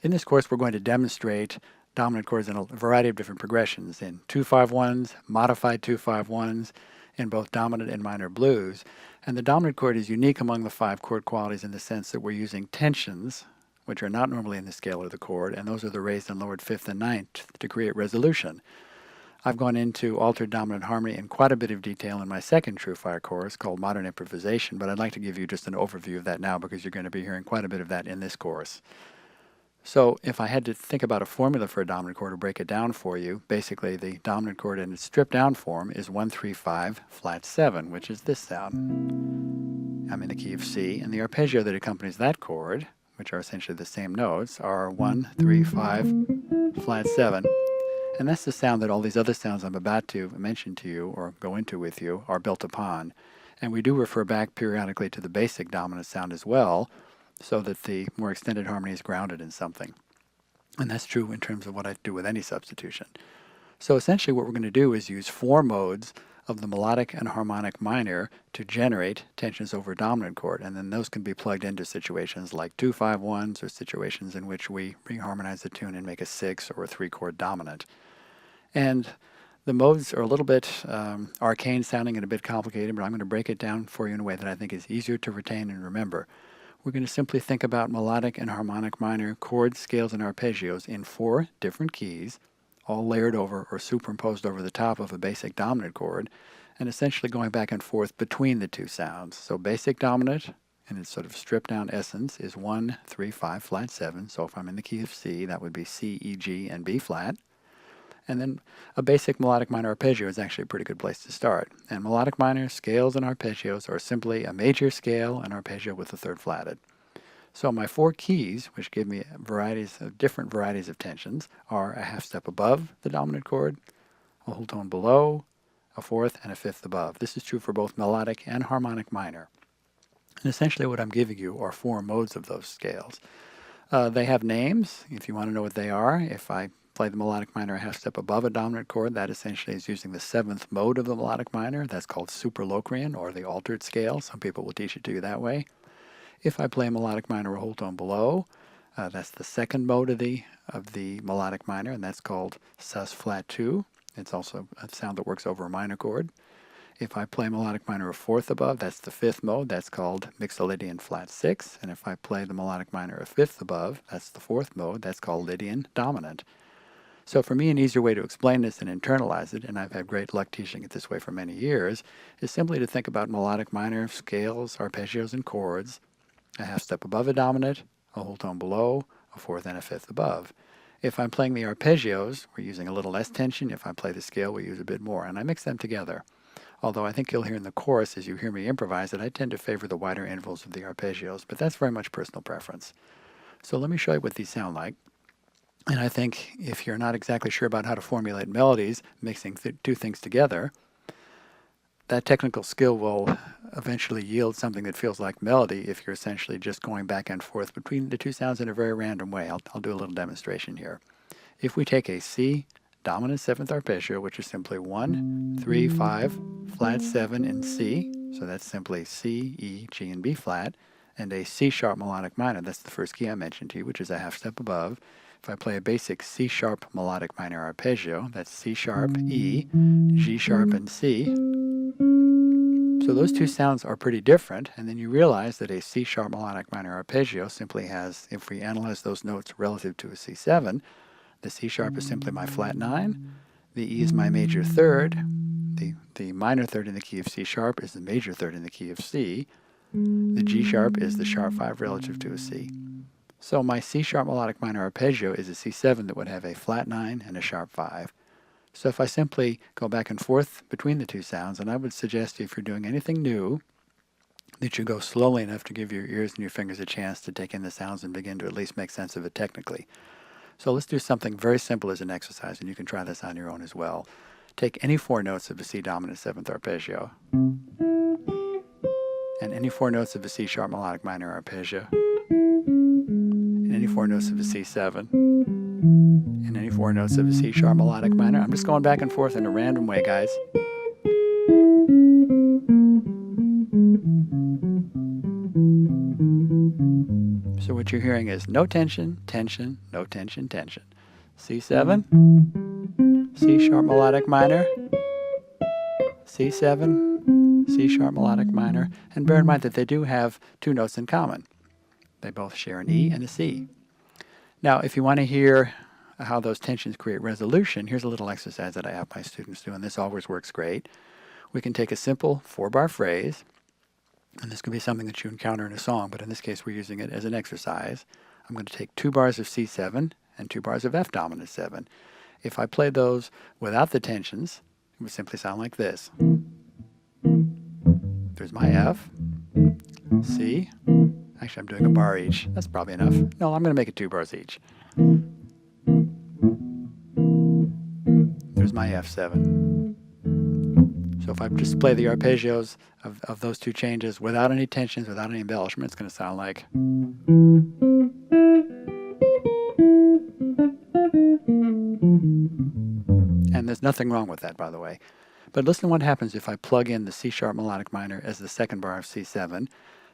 In this course, we're going to demonstrate dominant chords in a variety of different progressions, in 2-5-1s, modified 2-5-1s, in both dominant and minor blues. And the dominant chord is unique among the 5 chord qualities in the sense that we're using tensions, which are not normally in the scale or the chord, and those are the raised and lowered 5th and 9th to create resolution. I've gone into altered dominant harmony in quite a bit of detail in my second TrueFire course called Modern Improvisation, but I'd like to give you just an overview of that now because you're going to be hearing quite a bit of that in this course. So if I had to think about a formula for a dominant chord or break it down for you, basically the dominant chord in its stripped down form is 1-3-5 flat 7, which is this sound. I'm in the key of C, and the arpeggio that accompanies that chord, which are essentially the same notes, are 1-3-5 flat 7. And that's the sound that all these other sounds I'm about to mention to you or go into with you are built upon. And we do refer back periodically to the basic dominant sound as well, so that the more extended harmony is grounded in something. And that's true in terms of what I do with any substitution. So essentially what we're going to do is use 4 modes of the melodic and harmonic minor to generate tensions over a dominant chord, and then those can be plugged into situations like 2-5-1s or situations in which we reharmonize the tune and make a 6 or a 3 chord dominant. And the modes are a little bit arcane sounding and a bit complicated, but I'm going to break it down for you in a way that I think is easier to retain and remember. We're going to simply think about melodic and harmonic minor chords, scales, and arpeggios in 4 different keys, all layered over or superimposed over the top of a basic dominant chord, and essentially going back and forth between the 2 sounds. So basic dominant, in its sort of stripped down essence, is 1-3-5 flat 7. So if I'm in the key of C, that would be C, E, G, and B flat. And then a basic melodic minor arpeggio is actually a pretty good place to start. And melodic minor scales and arpeggios are simply a major scale and arpeggio with the 3rd flatted. So my 4 keys, which give me different varieties of tensions, are a half step above the dominant chord, a whole tone below, a 4th, and a 5th above. This is true for both melodic and harmonic minor. And essentially what I'm giving you are 4 modes of those scales. They have names, if you want to know what they are. If I play the melodic minor a half step above a dominant chord, that essentially is using the 7th mode of the melodic minor. That's called superlocrian, or the altered scale. Some people will teach it to you that way. If I play a melodic minor a whole tone below, that's the 2nd mode of the melodic minor, and that's called sus flat 2. It's also a sound that works over a minor chord. If I play melodic minor a 4th above, that's the 5th mode. That's called mixolydian flat 6. And if I play the melodic minor a 5th above, that's the 4th mode. That's called Lydian dominant. So for me, an easier way to explain this and internalize it, and I've had great luck teaching it this way for many years, is simply to think about melodic minor scales, arpeggios, and chords, a half step above a dominant, a whole tone below, a 4th, and a 5th above. If I'm playing the arpeggios, we're using a little less tension. If I play the scale, we use a bit more, and I mix them together. Although I think you'll hear in the chorus, as you hear me improvise, that I tend to favor the wider intervals of the arpeggios, but that's very much personal preference. So let me show you what these sound like. And I think if you're not exactly sure about how to formulate melodies, mixing 2 things together, that technical skill will eventually yield something that feels like melody if you're essentially just going back and forth between the 2 sounds in a very random way. I'll do a little demonstration here. If we take a C dominant 7th arpeggio, which is simply 1-3-5 flat 7 in C, so that's simply C, E, G, and B flat, and a C sharp melodic minor, that's the 1st key I mentioned to you, which is a half step above. If I play a basic C sharp melodic minor arpeggio, that's C sharp, E, G sharp, and C. So those 2 sounds are pretty different, and then you realize that a C sharp melodic minor arpeggio simply has, if we analyze those notes relative to a C7, the C sharp is simply my flat 9, the E is my major 3rd, the minor 3rd in the key of C sharp is the major 3rd in the key of C, the G sharp is the sharp 5 relative to a C. So my C sharp melodic minor arpeggio is a C7 that would have a flat 9 and a sharp 5. So if I simply go back and forth between the 2 sounds, and I would suggest if you're doing anything new, that you go slowly enough to give your ears and your fingers a chance to take in the sounds and begin to at least make sense of it technically. So let's do something very simple as an exercise, and you can try this on your own as well. Take any 4 notes of a C dominant 7th arpeggio, and any 4 notes of a C sharp melodic minor arpeggio, and any 4 notes of a C7, and any 4 notes of a C sharp melodic minor. I'm just going back and forth in a random way, guys. So what you're hearing is no tension, tension, no tension, tension. C7, C sharp melodic minor, C7, C sharp melodic minor, and bear in mind that they do have two notes in common. They both share an E and a C. Now, if you want to hear how those tensions create resolution, here's a little exercise that I have my students do, and this always works great. We can take a simple 4-bar phrase, and this could be something that you encounter in a song, but in this case we're using it as an exercise. I'm going to take 2 bars of C7 and 2 bars of F dominant 7. If I play those without the tensions, it would simply sound like this. There's my F, C. Actually, I'm doing a bar each. That's probably enough. No, I'm going to make it 2 bars each. There's my F7. So if I just play the arpeggios of those two changes without any tensions, without any embellishment, it's going to sound like. And there's nothing wrong with that, by the way. But listen to what happens if I plug in the C sharp melodic minor as the second bar of C7.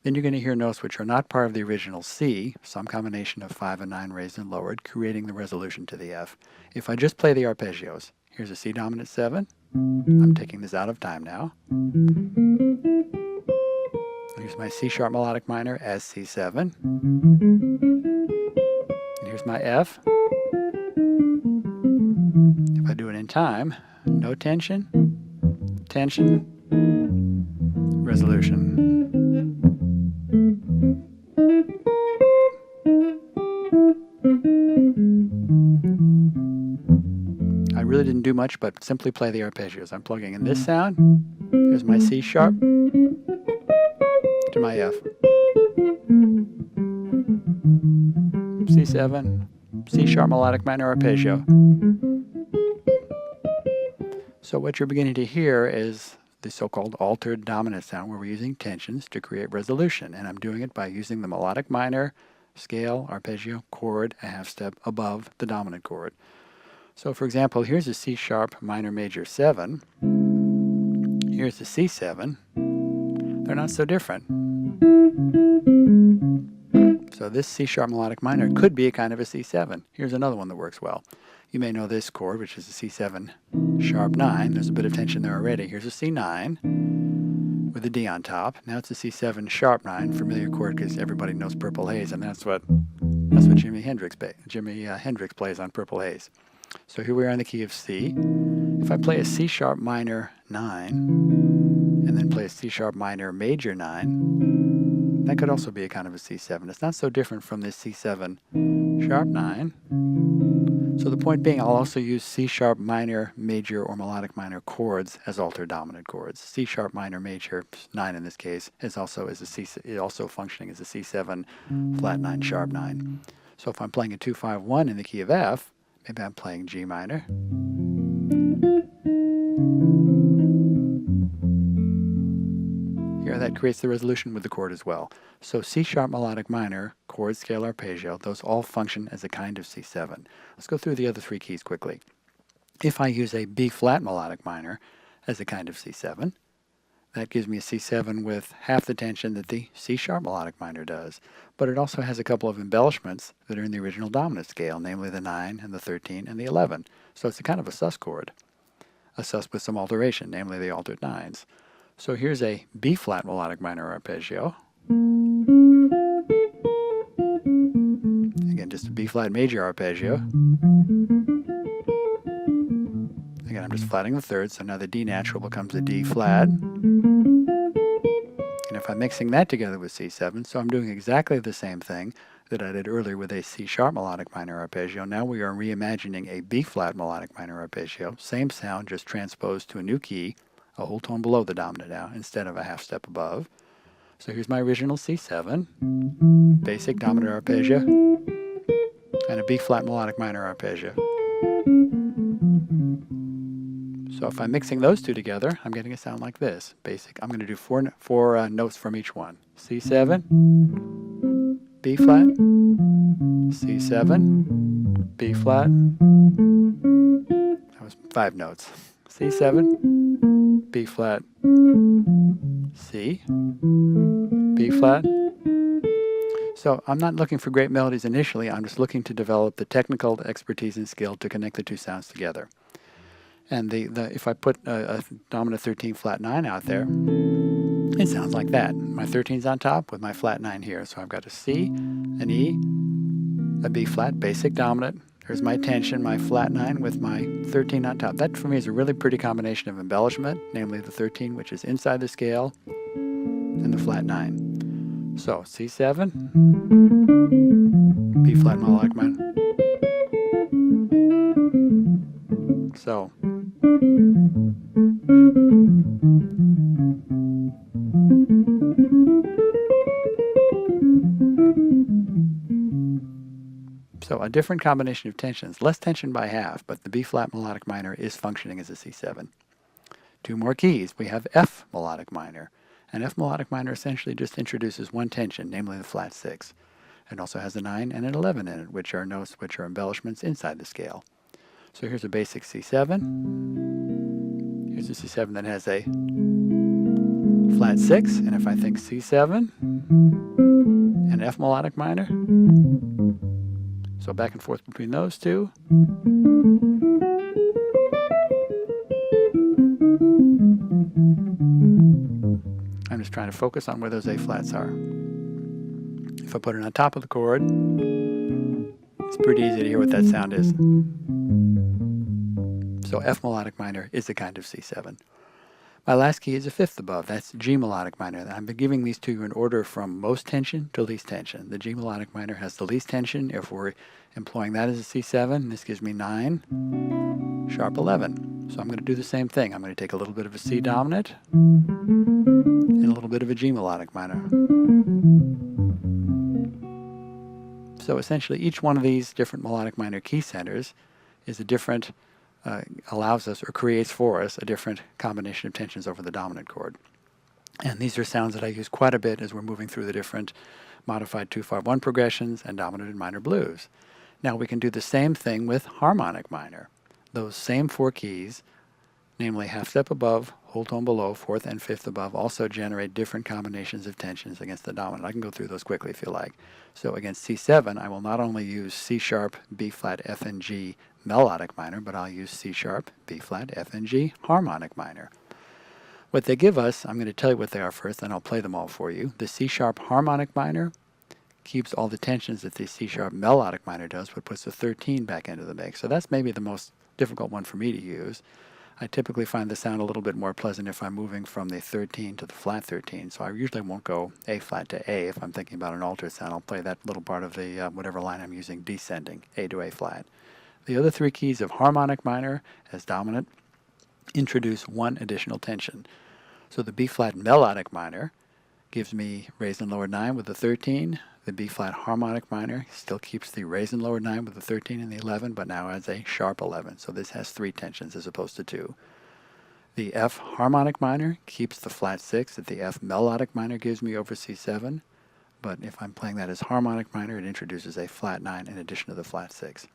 Then you're going to hear notes which are not part of the original C, some combination of 5 and 9 raised and lowered, creating the resolution to the F. If I just play the arpeggios, here's a C dominant 7. I'm taking this out of time now. Here's my C sharp melodic minor as C7. And here's my F. If I do it in time, no tension, tension, resolution. I really didn't do much but simply play the arpeggios. I'm plugging in this sound. Here's my C sharp to my F. C7, C sharp melodic minor arpeggio. So what you're beginning to hear is the so-called altered dominant sound where we're using tensions to create resolution. And I'm doing it by using the melodic minor, scale, arpeggio, chord, a half step above the dominant chord. So for example, here's a C sharp minor major 7. Here's the C7. They're not so different. So this C sharp melodic minor could be a kind of a C7. Here's another one that works well. You may know this chord, which is a C7 sharp 9. There's a bit of tension there already. Here's a C9 with a D on top. Now it's a C7 sharp 9, familiar chord because everybody knows Purple Haze, and that's what Jimi Hendrix plays on Purple Haze. So here we are in the key of C. If I play a C sharp minor 9 and then play a C sharp minor major 9, that could also be a kind of a C7. It's not so different from this C7 sharp 9. So the point being, I'll also use C sharp minor major or melodic minor chords as altered dominant chords. C sharp minor major 9 in this case is also functioning as a C7 flat 9 sharp 9. So if I'm playing a 2-5-1 in the key of F, maybe I'm playing G minor. Here that creates the resolution with the chord as well. So C sharp melodic minor, chord, scale, arpeggio, those all function as a kind of C7. Let's go through the other 3 keys quickly. If I use a B flat melodic minor as a kind of C7, that gives me a C7 with half the tension that the C sharp melodic minor does. But it also has a couple of embellishments that are in the original dominant scale, namely the 9 and the 13 and the 11. So it's a kind of a sus chord, a sus with some alteration, namely the altered 9s. So here's a B flat melodic minor arpeggio. Again, just a B flat major arpeggio. Again, I'm just flatting the third, so now the D natural becomes a D flat. And if I'm mixing that together with C7, so I'm doing exactly the same thing that I did earlier with a C sharp melodic minor arpeggio. Now we are reimagining a B flat melodic minor arpeggio. Same sound, just transposed to a new key, a whole tone below the dominant now instead of a half step above. So here's my original C7, basic dominant arpeggio, and a B flat melodic minor arpeggio. So if I'm mixing those two together, I'm getting a sound like this. Basic. I'm going to do four notes from each one. C7, B flat, C7, B flat. That was 5 notes. C7, B flat, C, B flat. So I'm not looking for great melodies initially, I'm just looking to develop the technical expertise and skill to connect the two sounds together. And if I put a dominant 13 flat 9 out there, it sounds like that. My 13's on top with my flat 9 here. So I've got a C, an E, a B flat, basic dominant. There's my tension, my flat 9 with my 13 on top. That for me is a really pretty combination of embellishment, namely the 13, which is inside the scale, and the flat 9. So C7, B flat melodic minor. So a different combination of tensions, less tension by half, but the B flat melodic minor is functioning as a C7. Two more keys. We have F melodic minor. And F melodic minor essentially just introduces one tension, namely the flat 6. It also has a 9 and an 11 in it, which are notes which are embellishments inside the scale. So here's a basic C7. Here's a C7 that has a flat 6, and if I think C7 and F melodic minor, so back and forth between those two. I'm just trying to focus on where those A flats are. If I put it on top of the chord, it's pretty easy to hear what that sound is. So F melodic minor is a kind of C7. My last key is a fifth above. That's G melodic minor. I've been giving these to you in order from most tension to least tension. The G melodic minor has the least tension. If we're employing that as a C7, this gives me 9, sharp 11. So I'm going to do the same thing. I'm going to take a little bit of a C dominant and a little bit of a G melodic minor. So essentially each one of these different melodic minor key centers is a different allows us or creates for us a different combination of tensions over the dominant chord. And these are sounds that I use quite a bit as we're moving through the different modified 2-5-1 progressions and dominant and minor blues. Now we can do the same thing with harmonic minor. Those same four keys, namely half step above, whole tone below, fourth and fifth above, also generate different combinations of tensions against the dominant. I can go through those quickly if you like. So against C7, I will not only use C sharp, B flat, F and G melodic minor, but I'll use C sharp, B flat, F and G harmonic minor. What they give us, I'm going to tell you what they are first, and I'll play them all for you. The C sharp harmonic minor keeps all the tensions that the C sharp melodic minor does, but puts the 13 back into the mix. So that's maybe the most difficult one for me to use. I typically find the sound a little bit more pleasant if I'm moving from the 13 to the flat 13, so I usually won't go A flat to A if I'm thinking about an altered sound. I'll play that little part of the whatever line I'm using descending, A to A flat. The other three keys of harmonic minor as dominant introduce one additional tension. So the B flat melodic minor gives me raised and lowered 9 with the 13. The B flat harmonic minor still keeps the raised and lowered 9 with the 13 and the 11, but now adds a sharp 11. So this has 3 tensions as opposed to 2. The F harmonic minor keeps the flat 6 that the F melodic minor gives me over C7, but if I'm playing that as harmonic minor, it introduces a flat 9 in addition to the flat 6.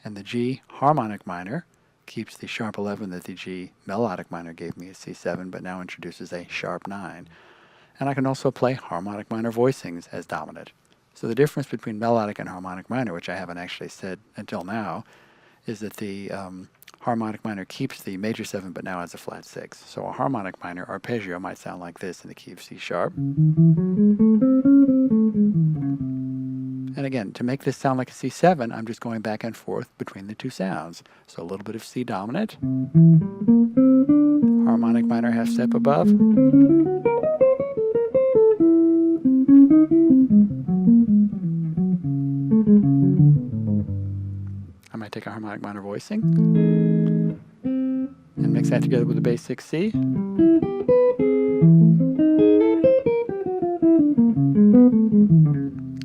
And the G harmonic minor keeps the sharp 11 that the G melodic minor gave me as C7, but now introduces a sharp 9. And I can also play harmonic minor voicings as dominant. So the difference between melodic and harmonic minor, which I haven't actually said until now, is that the harmonic minor keeps the major 7 but now adds a flat 6. So a harmonic minor arpeggio might sound like this in the key of C sharp. And again, to make this sound like a C7, I'm just going back and forth between the two sounds. So a little bit of C dominant, harmonic minor half step above, I might take a harmonic minor voicing and mix that together with a basic C.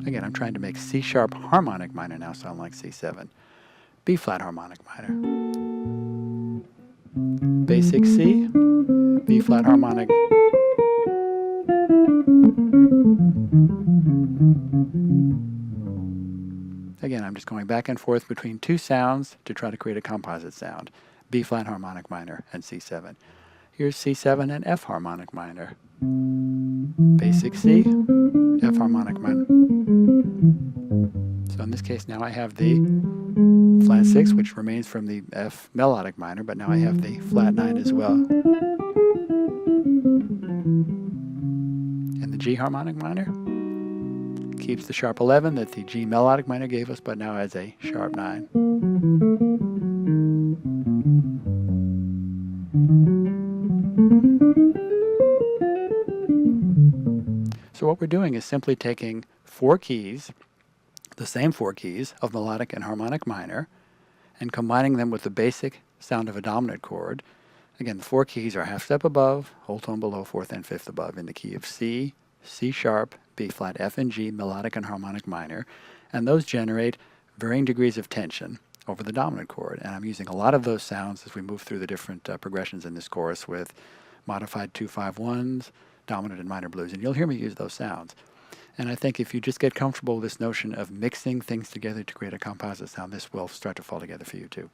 Again, I'm trying to make C sharp harmonic minor now sound like C7. B flat harmonic minor. Basic C, B flat harmonic. Again, I'm just going back and forth between two sounds to try to create a composite sound. B flat harmonic minor and C7. Here's C7 and F harmonic minor. Basic C, F harmonic minor. So in this case now I have the flat 6, which remains from the F melodic minor, but now I have the flat 9 as well. And the G harmonic minor keeps the sharp 11 that the G melodic minor gave us, but now as a sharp 9. So what we're doing is simply taking 4 keys, the same 4 keys of melodic and harmonic minor, and combining them with the basic sound of a dominant chord. Again, the 4 keys are half step above, whole tone below, 4th and 5th above in the key of C, C sharp, B flat, F and G, melodic and harmonic minor, and those generate varying degrees of tension over the dominant chord. And I'm using a lot of those sounds as we move through the different progressions in this chorus with modified 2-5-1s, dominant and minor blues, and you'll hear me use those sounds. And I think if you just get comfortable with this notion of mixing things together to create a composite sound, this will start to fall together for you too.